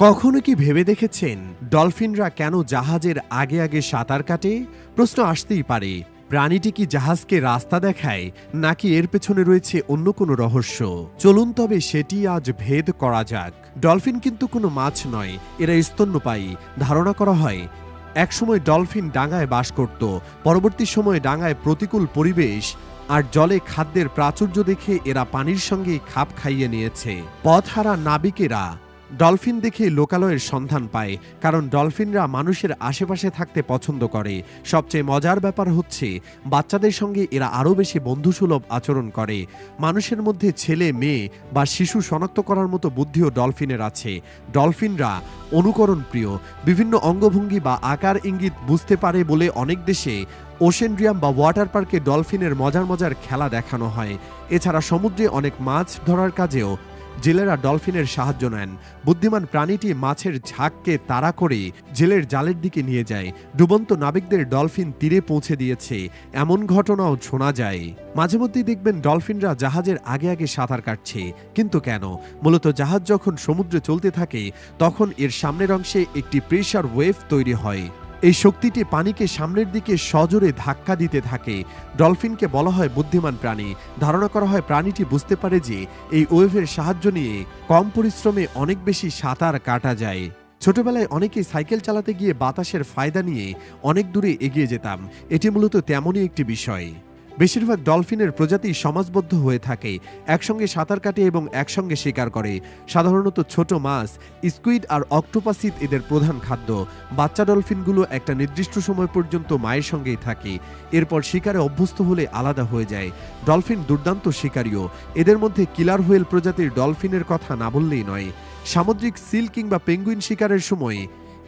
কখনো কি ভেবে দেখেছেন ডলফিনরা কেন জাহাজের আগে আগে সাঁতার কাটে? প্রশ্ন আসতেই পারে, প্রাণীটি কি জাহাজকে রাস্তা দেখায়, নাকি এর পেছনে রয়েছে অন্য কোনো রহস্য? চলুন তবে সেটি আজ ভেদ করা যাক। ডলফিন কিন্তু কোনো মাছ নয়, এরা স্তন্যপায়ী। ধারণা করা হয় একসময় ডলফিন ডাঙায় বাস করত, পরবর্তী সময়ে ডাঙায় প্রতিকূল পরিবেশ আর জলে খাদ্যের প্রাচুর্য দেখে এরা পানির সঙ্গে খাপ খাইয়ে নিয়েছে। পথহারা নাবিকেরা ডলফিন দেখে লোকালয়ের সন্ধান পায়, কারণ ডলফিনরা মানুষের আশেপাশে থাকতে পছন্দ করে। সবচেয়ে মজার ব্যাপার হচ্ছে বাচ্চাদের সঙ্গে এরা আরও বেশি বন্ধুসুলভ আচরণ করে। মানুষের মধ্যে ছেলে মেয়ে বা শিশু শনাক্ত করার মতো বুদ্ধিও ডলফিনের আছে। ডলফিনরা অনুকরণ প্রিয়, বিভিন্ন অঙ্গভঙ্গি বা আকার ইঙ্গিত বুঝতে পারে বলে অনেক দেশে ওশেনড্রিয়াম বা ওয়াটার পার্কে ডলফিনের মজার মজার খেলা দেখানো হয়। এছাড়া সমুদ্রে অনেক মাছ ধরার কাজেও জেলেরা ডলফিনের সাহায্য নেন। বুদ্ধিমান প্রাণীটি মাছের ঝাঁককে তাড়া করে জেলের জালের দিকে নিয়ে যায়। ডুবন্ত নাবিকদের ডলফিন তীরে পৌঁছে দিয়েছে, এমন ঘটনাও শোনা যায়। মাঝে মধ্যেই দেখবেন ডলফিনরা জাহাজের আগে আগে সাঁতার কাটছে। কিন্তু কেন? মূলত জাহাজ যখন সমুদ্রে চলতে থাকে তখন এর সামনের অংশে একটি প্রেসার ওয়েভ তৈরি হয়। এই শক্তিটি পানিকে সামনের দিকে সজোরে ধাক্কা দিতে থাকে। ডলফিনকে বলা হয় বুদ্ধিমান প্রাণী। ধারণা করা হয় প্রাণীটি বুঝতে পারে যে এই ওয়েভের সাহায্য নিয়ে কম পরিশ্রমে অনেক বেশি সাঁতার কাটা যায়। ছোটবেলায় অনেকেই সাইকেল চালাতে গিয়ে বাতাসের ফায়দা নিয়ে অনেক দূরে এগিয়ে যেতাম। এটি মূলত তেমনই একটি বিষয়। বেশিরভাগ ডলফিনের প্রজাতি সমাজবদ্ধ হয়ে থাকে, একসঙ্গে সাঁতার কাটে এবং একসঙ্গে শিকার করে। সাধারণত ছোট মাছ, স্কুইড আর অক্টোপাসিড এদের প্রধান খাদ্য। বাচ্চা ডলফিনগুলো একটা নির্দিষ্ট সময় পর্যন্ত মায়ের সঙ্গেই থাকে, এরপর শিকারে অভ্যস্ত হলে আলাদা হয়ে যায়। ডলফিন দুর্দান্ত শিকারীও। এদের মধ্যে কিলার হুয়েল প্রজাতির ডলফিনের কথা না বললেই নয়। সামুদ্রিক সিল কিংবা পেঙ্গুইন শিকারের সময়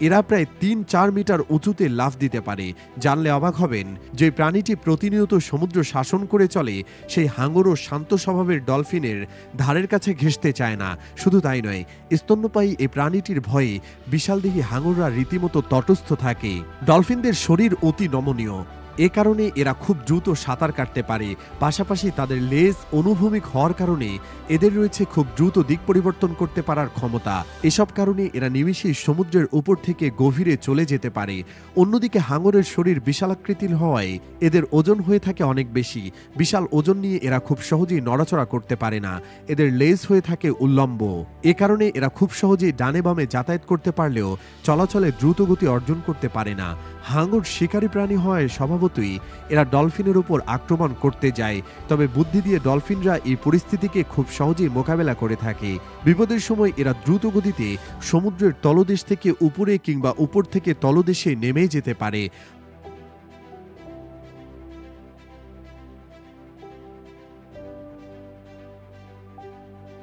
এরা প্রায় ৩-৪ মিটার উঁচুতে লাফ দিতে পারে। জানলে অবাক হবেন যে প্রাণীটি প্রতিনিয়ত সমুদ্র শাসন করে চলে, সেই হাঙর ও শান্ত স্বভাবের ডলফিনের ধারের কাছে ঘেঁষতে চায় না। শুধু তাই নয়, স্তন্যপায়ী এই প্রাণীটির ভয়ে বিশালদেহী হাঙররা রীতিমতো তটস্থ থাকে। ডলফিনদের শরীর অতি নমনীয়, এ কারণে এরা খুব দ্রুত সাঁতার কাটতে পারে। পাশাপাশি তাদের লেজ অনুভূমিক হওয়ার কারণে এদের রয়েছে খুব দ্রুত দিক পরিবর্তন করতে পারার ক্ষমতা। এসব কারণে এরা নিমিষেই সমুদ্রের উপর থেকে গভীরে চলে যেতে পারে। অন্যদিকে হাঙরের শরীর বিশালাকৃতির হওয়ায় এদের ওজন হয়ে থাকে অনেক বেশি। বিশাল ওজন নিয়ে এরা খুব সহজেই নড়াচড়া করতে পারে না। এদের লেজ হয়ে থাকে উল্লম্ব, এ কারণে এরা খুব সহজেই ডানে বামে যাতায়াত করতে পারলেও চলাচলে দ্রুত গতি অর্জন করতে পারে না। হাঙর শিকারী প্রাণী হয় স্বভাবতই, এরা ডলফিনের উপর আক্রমণ করতে যায়। তবে বুদ্ধি দিয়ে ডলফিনরা এই পরিস্থিতিকে খুব সহজেই মোকাবেলা করে থাকে। বিপদের সময় এরা দ্রুত গতিতে সমুদ্রের তলদেশ থেকে উপরে কিংবা উপর থেকে তলদেশে নেমে যেতে পারে।